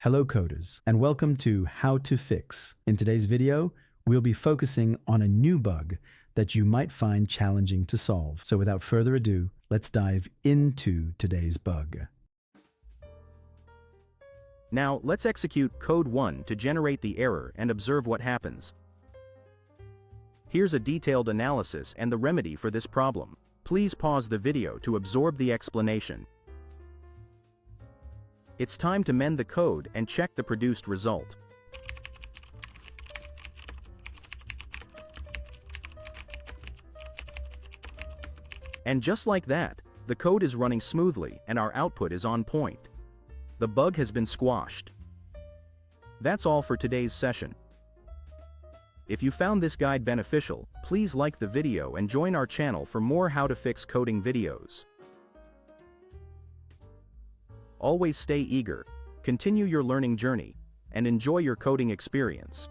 Hello coders, and welcome to How to Fix. In today's video, we'll be focusing on a new bug that you might find challenging to solve. So without further ado, let's dive into today's bug. Now, let's execute code 1 to generate the error and observe what happens. Here's a detailed analysis and the remedy for this problem. Please pause the video to absorb the explanation. It's time to mend the code and check the produced result. And just like that, the code is running smoothly and our output is on point. The bug has been squashed. That's all for today's session. If you found this guide beneficial, please like the video and join our channel for more how to fix coding videos. Always stay eager, continue your learning journey, and enjoy your coding experience.